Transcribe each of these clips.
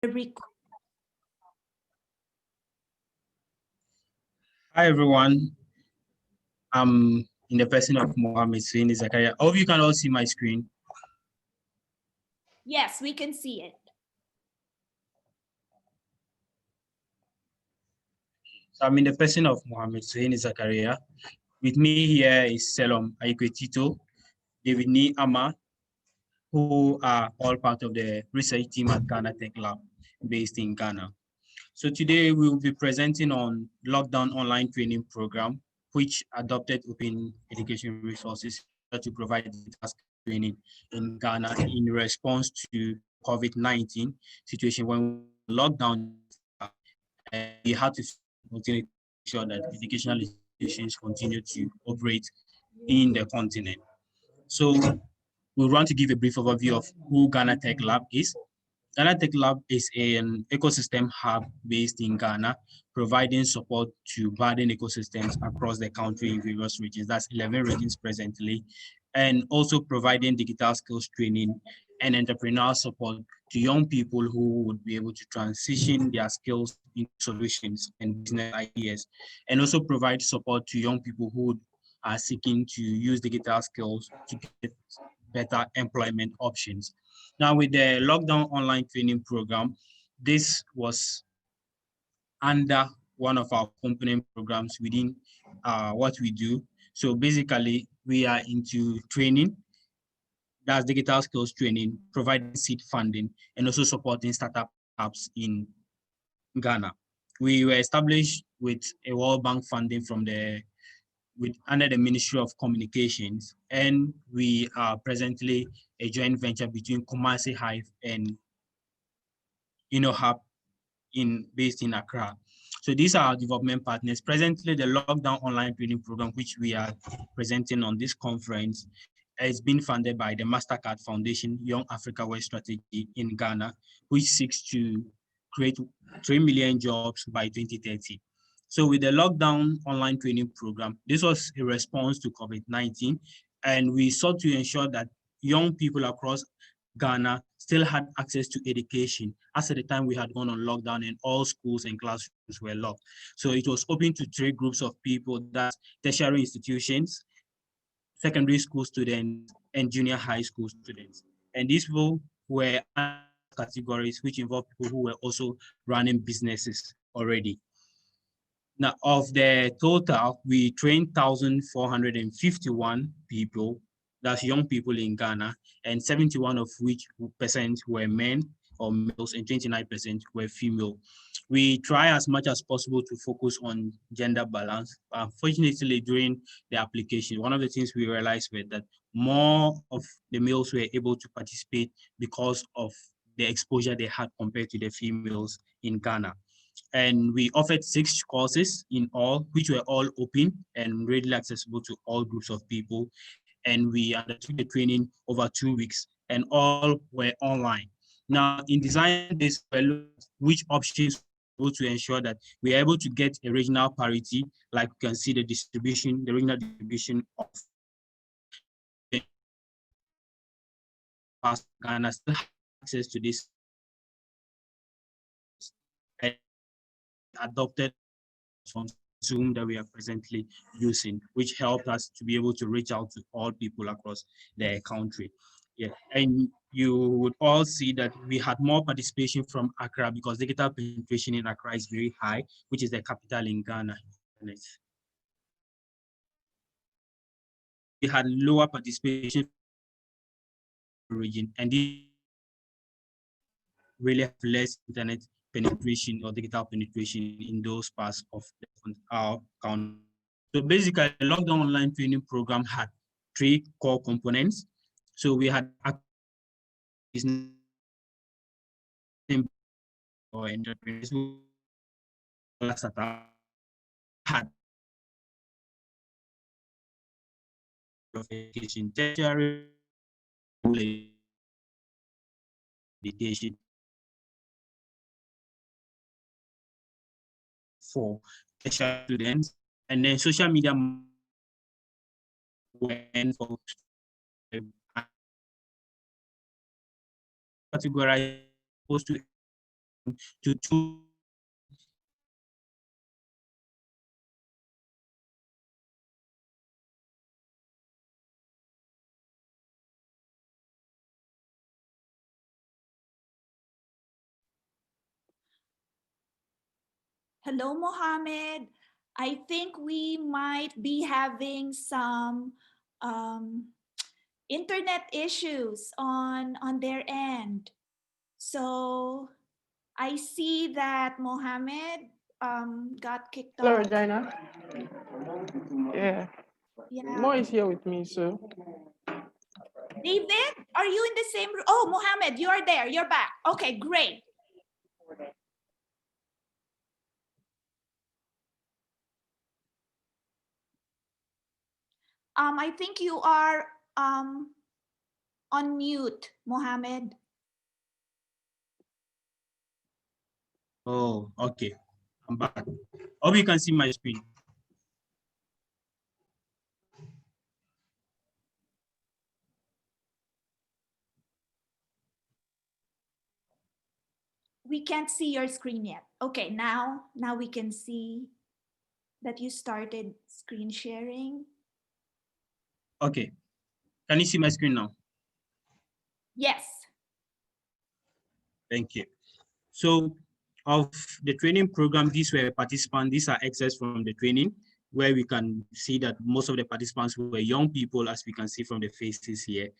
Hi everyone, I'm in the person of Mohammed Suini Zakaria. I hope you can all see my screen. Yes, we can see it. So I'm in the person of Mohammed Suini Zakaria. With me here is Selom Aikwetito, David Ni Ama, who are all part of the research team at Ghana Tech Lab based in Ghana. So today we will be presenting on lockdown online training program, which adopted open education resources to provide task training in Ghana in response to COVID-19 situation when lockdown, we had to continue to ensure that educational institutions continue to operate in the continent. So we want to give a brief overview of who Ghana Tech Lab is. Ghana Tech Lab is an ecosystem hub based in Ghana, providing support to budding ecosystems across the country in various regions. That's 11 regions presently, and also providing digital skills training and entrepreneurial support to young people who would be able to transition their skills into solutions and business ideas, and also provide support to young people who are seeking to use digital skills to get better employment options. Now, with the lockdown online training program, this was under one of our component programs within what we do. So basically, we are into training, that's digital skills training, providing seed funding, and also supporting startups in Ghana. We were established with a World Bank funding from under the Ministry of Communications, and we are presently a joint venture between Kumasi Hive and InnoHub based in Accra. So these are our development partners. Presently, the lockdown online training program, which we are presenting on this conference, is being funded by the MasterCard Foundation Young Africa West Strategy in Ghana, which seeks to create 3 million jobs by 2030. So with the lockdown online training program, this was a response to COVID-19, and we sought to ensure that young people across Ghana still had access to education as at the time we had gone on lockdown and all schools and classrooms were locked. So it was open to three groups of people, that's tertiary institutions, secondary school students, and junior high school students. And these people were categories which involve people who were also running businesses already. Now, of the total, we trained 1,451 people, that's young people in Ghana, and 71 of which percent were men or males, and 29% were female. We try as much as possible to focus on gender balance. Unfortunately, during the application, one of the things we realized was that more of the males were able to participate because of the exposure they had compared to the females in Ghana. And we offered 6 courses in all, which were all open and readily accessible to all groups of people. And we undertook the training over 2 weeks, and all were online. Now, in designing this, we looked at which options to ensure that we are able to get a regional parity, like you can see the distribution, the regional distribution of Ghana still has access to this and adopted from Zoom that we are presently using, which helped us to be able to reach out to all people across the country. Yeah, and you would all see that we had more participation from Accra because digital penetration in Accra is very high, which is the capital in Ghana. We had lower participation region, and this really have less internet penetration or digital penetration in those parts of our country. So basically, the lockdown online training program had 3 core components. So we had or entrepreneurs who had education, tertiary education for tertiary students, and then social media went for categorized to to two. Hello, Mohammed. I think we might be having some internet issues on their end. So I see that Mohammed got kicked Hello, off. Regina. Yeah, Yeah. Mo is here with me, so David, are you in the same room? Oh, Mohammed, you are there. You're back. Okay, great. I think you are on mute, Mohammed. Oh, okay. I'm back. Hope you can see my screen. We can't see your screen yet. Okay, now we can see that you started screen sharing. Okay. Can you see my screen now? Yes. Thank you. So of the training program, these were participants, these are excerpts from the training where we can see that most of the participants were young people, as we can see from the faces here,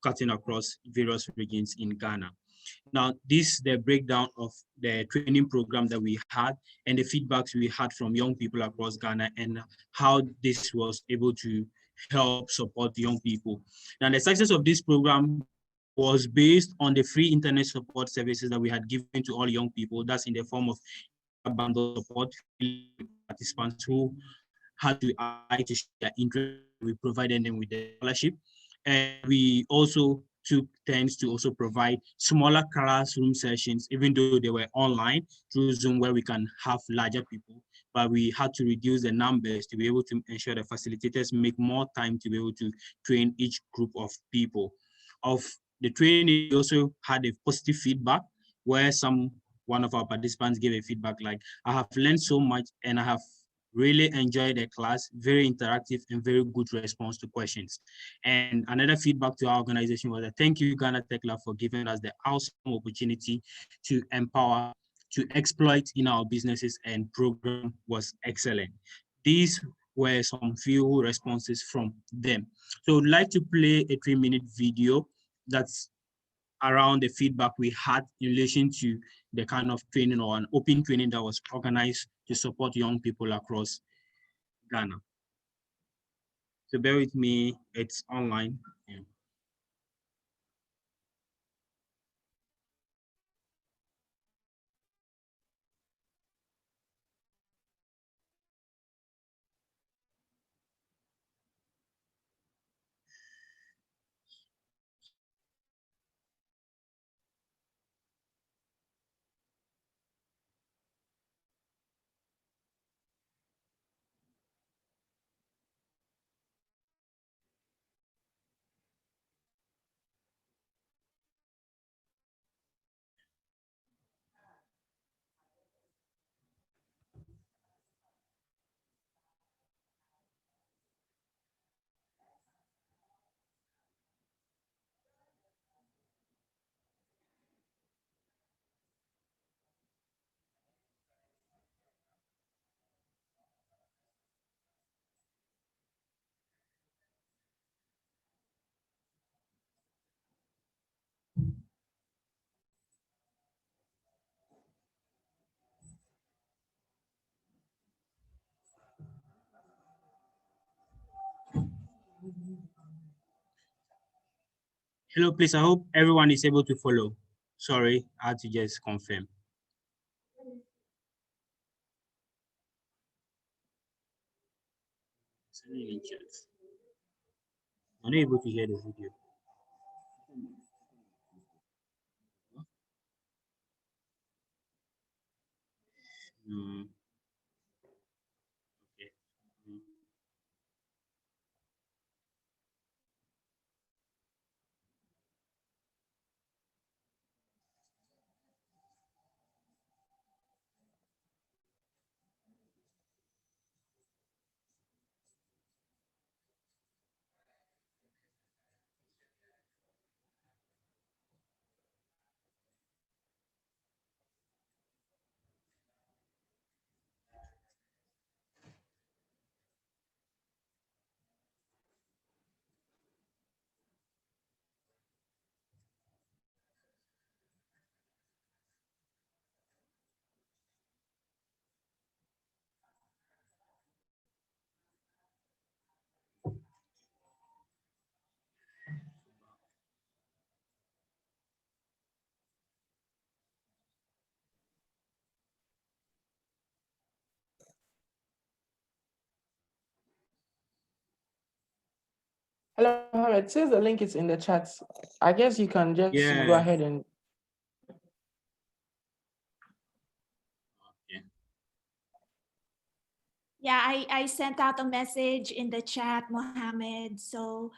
cutting across various regions in Ghana. Now, this is the breakdown of the training program that we had and the feedbacks we had from young people across Ghana and how this was able to help support young people. Now, the success of this program was based on the free internet support services that we had given to all young people. That's in the form of bundle support participants who had to apply to share their interest. We provided them with the scholarship. And we also took turns to also provide smaller classroom sessions, even though they were online through Zoom, where we can have larger people. But we had to reduce the numbers to be able to ensure the facilitators make more time to be able to train each group of people. Of the training, we also had a positive feedback where one of our participants gave a feedback like, I have learned so much and I have really enjoyed the class, very interactive and very good response to questions. And another feedback to our organization was that thank you, Ghana Tech Lab, for giving us the awesome opportunity to empower, to exploit in our businesses, and program was excellent. These were some few responses from them. So I'd like to play a 3-minute video that's around the feedback we had in relation to the kind of training or an open training that was organized to support young people across Ghana. So bear with me, it's online. Yeah. Hello, please. I hope everyone is able to follow. Sorry, I had to just confirm. I'm not able to hear the video. Mm, okay. Mm. Hello, Mohammed. It says the link is in the chat. I guess you can just go Yeah. ahead and. Yeah, I sent out a message in the chat, Mohammed. So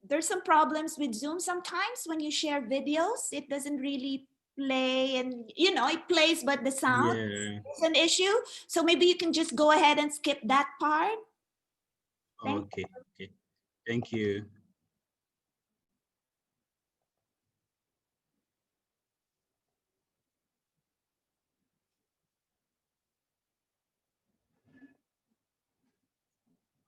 there's some problems with Zoom sometimes when you share videos. It doesn't really play, and it plays, but the sound Yeah. is an issue. So maybe you can just go ahead and skip that part. Okay. Okay. Thank you.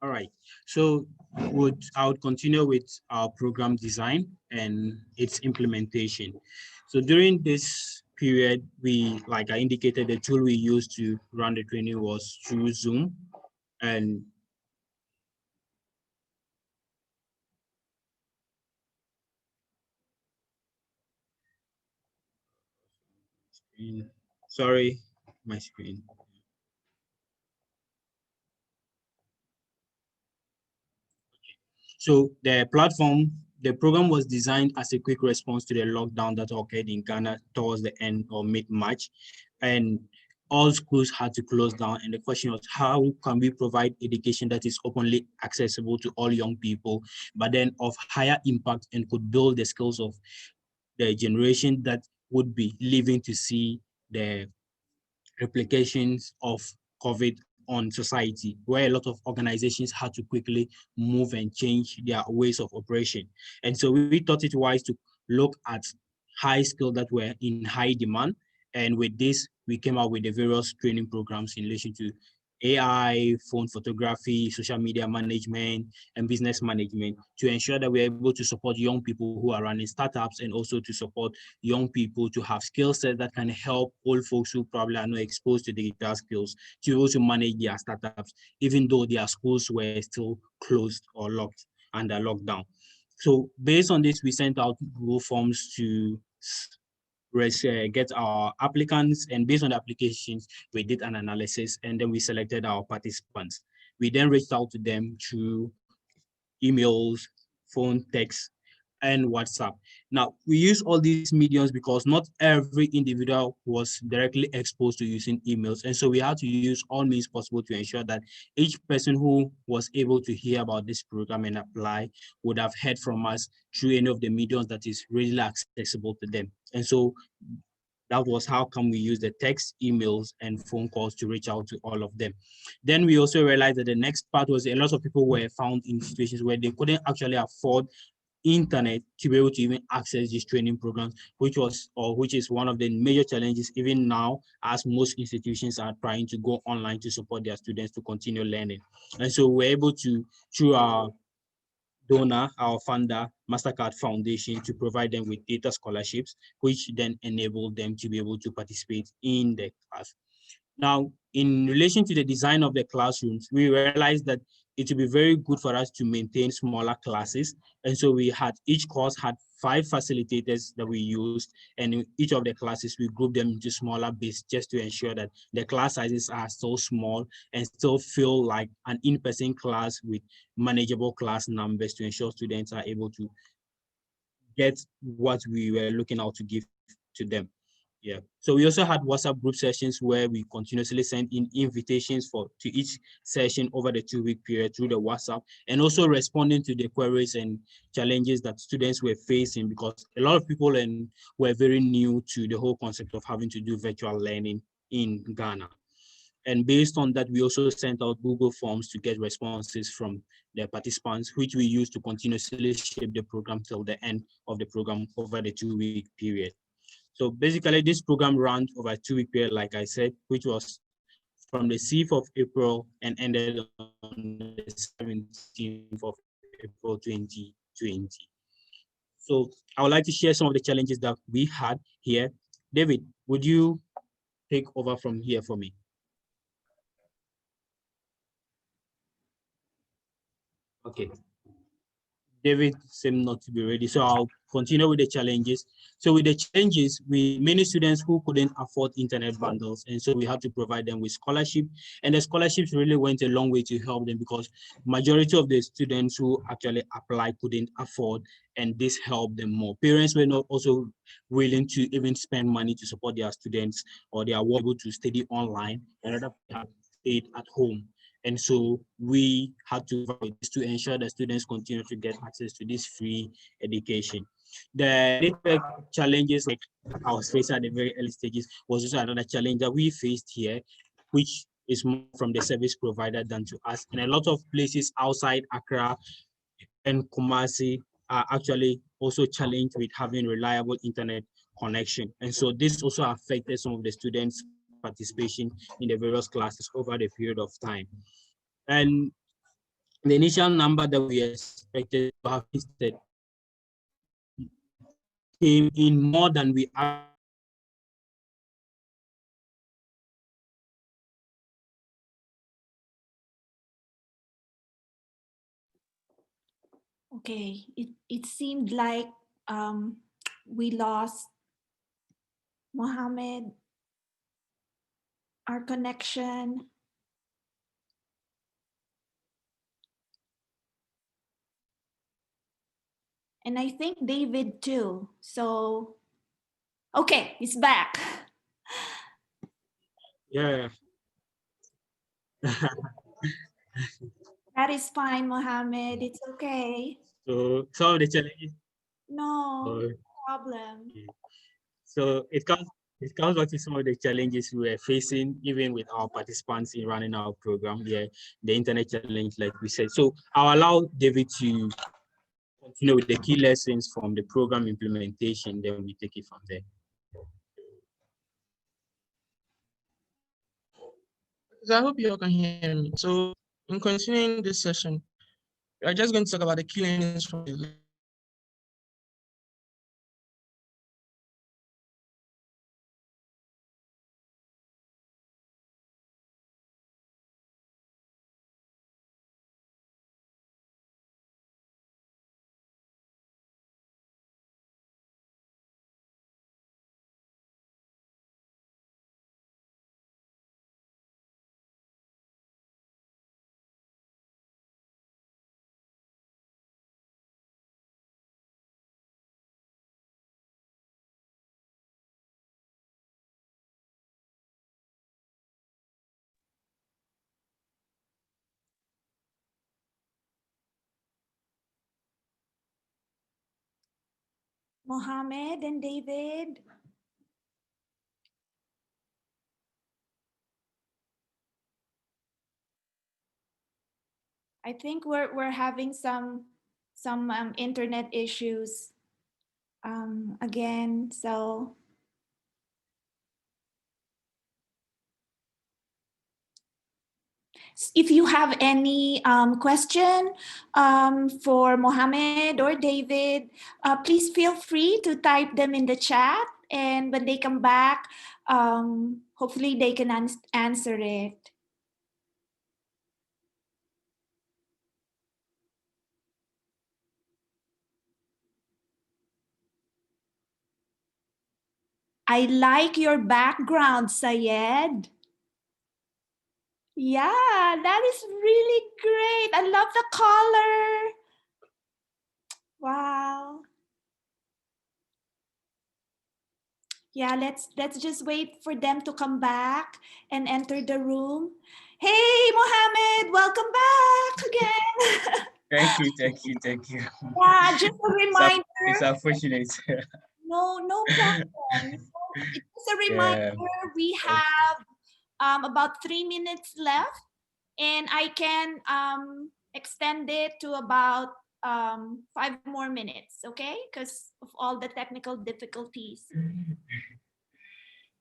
All right. So I would continue with our program design and its implementation. So during this period, like I indicated, the tool we used to run the training was through Zoom. And sorry, my screen. So the program was designed as a quick response to the lockdown that occurred in Ghana towards the end of mid-March, and all schools had to close down. And the question was, how can we provide education that is openly accessible to all young people, but then of higher impact and could build the skills of the generation that would be living to see the replications of COVID on society, where a lot of organizations had to quickly move and change their ways of operation. And so we thought it wise to look at high skills that were in high demand. And with this, we came out with the various training programs in relation to AI, phone photography, social media management, and business management to ensure that we're able to support young people who are running startups, and also to support young people to have skill sets that can help old folks who probably are not exposed to digital skills to also manage their startups, even though their schools were still closed or locked under lockdown. So based on this, we sent out Google Forms to get our applicants, and based on the applications, we did an analysis, and then we selected our participants. We then reached out to them through emails, phone, text, and WhatsApp. Now, we use all these mediums because not every individual was directly exposed to using emails. And so we had to use all means possible to ensure that each person who was able to hear about this program and apply would have heard from us through any of the mediums that is readily accessible to them. And so that was how come we use the text, emails, and phone calls to reach out to all of them. Then we also realized that the next part was a lot of people were found in situations where they couldn't actually afford internet to be able to even access these training programs, which is one of the major challenges even now, as most institutions are trying to go online to support their students to continue learning. And so we're able to, through our donor, our funder, MasterCard Foundation, to provide them with data scholarships, which then enable them to be able to participate in the class. Now, in relation to the design of the classrooms, we realized that it would be very good for us to maintain smaller classes. And so each course had 5 facilitators that we used, and in each of the classes, we grouped them into smaller bits just to ensure that the class sizes are still small and still feel like an in-person class with manageable class numbers to ensure students are able to get what we were looking out to give to them. Yeah. So we also had WhatsApp group sessions where we continuously send in invitations to each session over the 2-week period through the WhatsApp, and also responding to the queries and challenges that students were facing, because a lot of people were very new to the whole concept of having to do virtual learning in Ghana. And based on that, we also sent out Google Forms to get responses from the participants, which we use to continuously shape the program till the end of the program over the 2-week period. So basically, this program ran over a 2-week period, like I said, which was from the 6th of April and ended on the 17th of April 2020. So I would like to share some of the challenges that we had here. David, would you take over from here for me? Okay. David seemed not to be ready, so I'll continue with the challenges. So with the challenges, many students who couldn't afford internet bundles, and so we had to provide them with scholarship. And the scholarships really went a long way to help them because majority of the students who actually applied couldn't afford, and this helped them more. Parents were not also willing to even spend money to support their students, or they are able to study online, and other have stayed at home. And so we had to provide this to ensure that students continue to get access to this free education. The network challenges, like I was facing at the very early stages, was also another challenge that we faced here, which is more from the service provider than to us. And a lot of places outside Accra and Kumasi are actually also challenged with having reliable internet connection. And so this also affected some of the students' participation in the various classes over the period of time. And the initial number that we expected to have visited came in more than we are. Okay, it seemed like we lost Mohammed, our connection. And I think David too. So, okay, he's back. Yeah. That is fine, Mohammed. It's okay. So some of the challenges. No problem. So it comes back to some of the challenges we were facing, even with our participants in running our program here, the internet challenge, like we said. So I'll allow David to continue with the key lessons from the program implementation, then we take it from there. So I hope you all can hear me. So in continuing this session, we are just going to talk about the key learnings from the Mohammed and David. I think we're having some internet issues again. So if you have any question for Mohammed or David, please feel free to type them in the chat. And when they come back, hopefully they can answer it. I like your background, Syed. Yeah, that is really great. I love the color. Wow. Yeah, let's just wait for them to come back and enter the room. Hey, Mohammed, welcome back again. Thank you. Yeah, just a reminder. It's unfortunate. No problem. It's just a reminder. Yeah. We have about 3 minutes left, and I can extend it to about 5 more minutes, okay? Because of all the technical difficulties.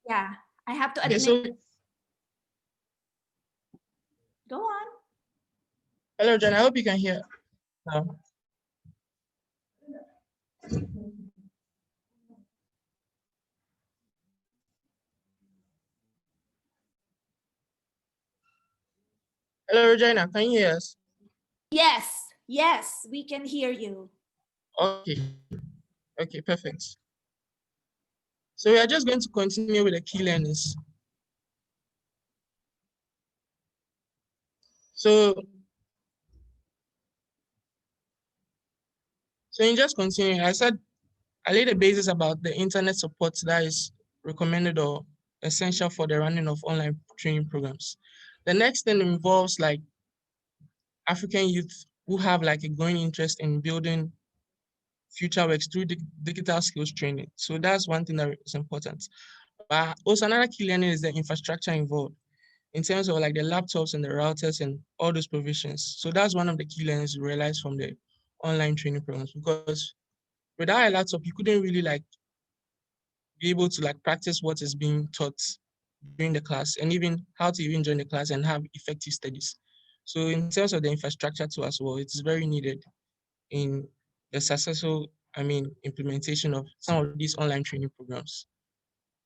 Yeah, I have to admit. Okay, so Go on. hello, John. I hope you can hear. Hello, Regina. Can you hear us? Yes, we can hear you. Okay. Okay, perfect. So we are just going to continue with the key learnings. So in just continuing, I said I laid the basis about the internet support that is recommended or essential for the running of online training programs. The next thing involves like African youth who have like a growing interest in building future works through digital skills training. So that's one thing that is important. But also another key learning is the infrastructure involved in terms of like the laptops and the routers and all those provisions. So that's one of the key learnings we realized from the online training programs, because without a laptop, you couldn't really like be able to like practice what is being taught during the class and even how to even join the class and have effective studies. So in terms of the infrastructure too as well, it's very needed in the successful, implementation of some of these online training programs.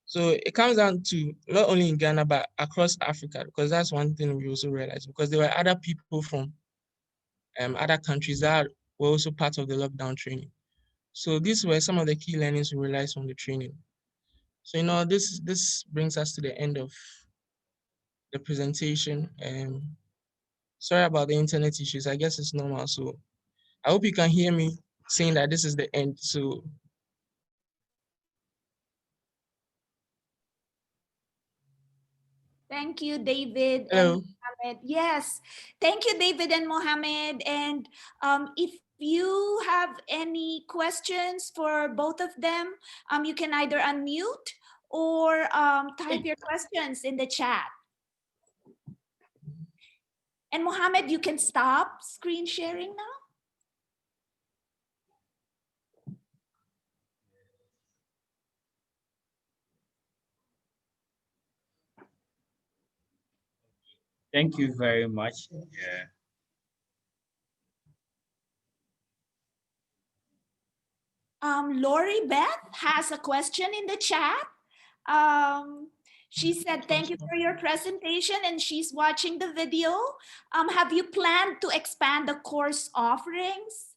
So it comes down to not only in Ghana, but across Africa, because that's one thing we also realized, because there were other people from other countries that were also part of the lockdown training. So these were some of the key learnings we realized from the training. So, this brings us to the end of the presentation. Sorry about the internet issues. I guess it's normal. So I hope you can hear me saying that this is the end. So Thank you, David hello. and Mohammed. Yes, thank you, David and Mohammed. And if you have any questions for both of them, you can either unmute or type your questions in the chat. And Mohammed, you can stop screen sharing now. Thank you very much. Yeah. Lori Beth has a question in the chat. She said, thank you for your presentation, and she's watching the video. Have you planned to expand the course offerings?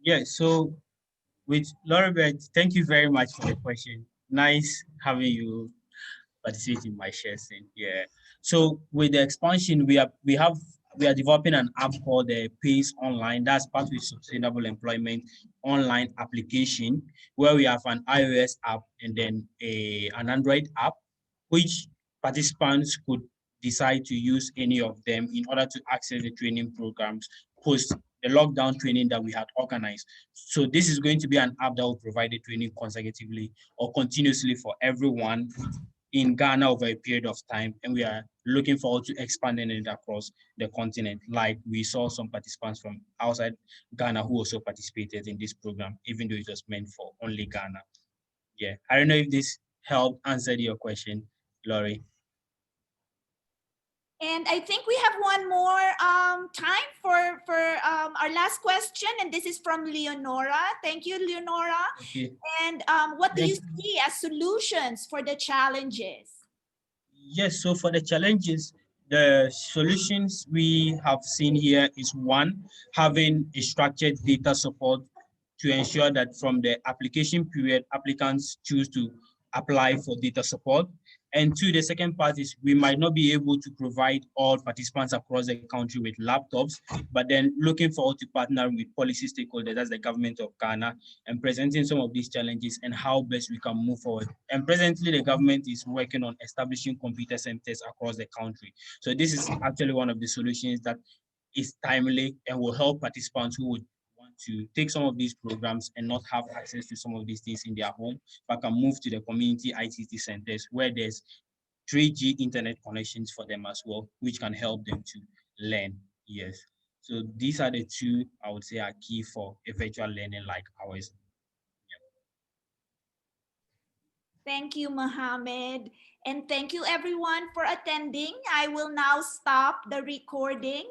Yeah, so with Laurabeth, thank you very much for the question. Nice having you participate in my session. Yeah. So with the expansion, we are developing an app called the Pace Online. That's part of the Sustainable Employment online application, where we have an iOS app and then an Android app, which participants could decide to use any of them in order to access the training programs post the lockdown training that we had organized. So this is going to be an app that will provide the training consecutively or continuously for everyone in Ghana over a period of time, and we are looking forward to expanding it across the continent. Like we saw some participants from outside Ghana who also participated in this program, even though it was meant for only Ghana. Yeah, I don't know if this helped answer your question, Laurie. And I think we have one more time for our last question, and this is from Leonora. Thank you, Leonora. Okay. And what do you see as solutions for the challenges? Yes, so for the challenges, the solutions we have seen here is one, having a structured data support to ensure that from the application period, applicants choose to apply for data support. And two, the second part is we might not be able to provide all participants across the country with laptops, but then looking forward to partnering with policy stakeholders, that's the government of Ghana, and presenting some of these challenges and how best we can move forward. And presently, the government is working on establishing computer centers across the country. So this is actually one of the solutions that is timely and will help participants who would want to take some of these programs and not have access to some of these things in their home, but can move to the community ICT centers where there's 3G internet connections for them as well, which can help them to learn. Yes. So these are the two I would say are key for a virtual learning like ours. Thank you, Mohammed. And thank you everyone for attending. I will now stop the recording.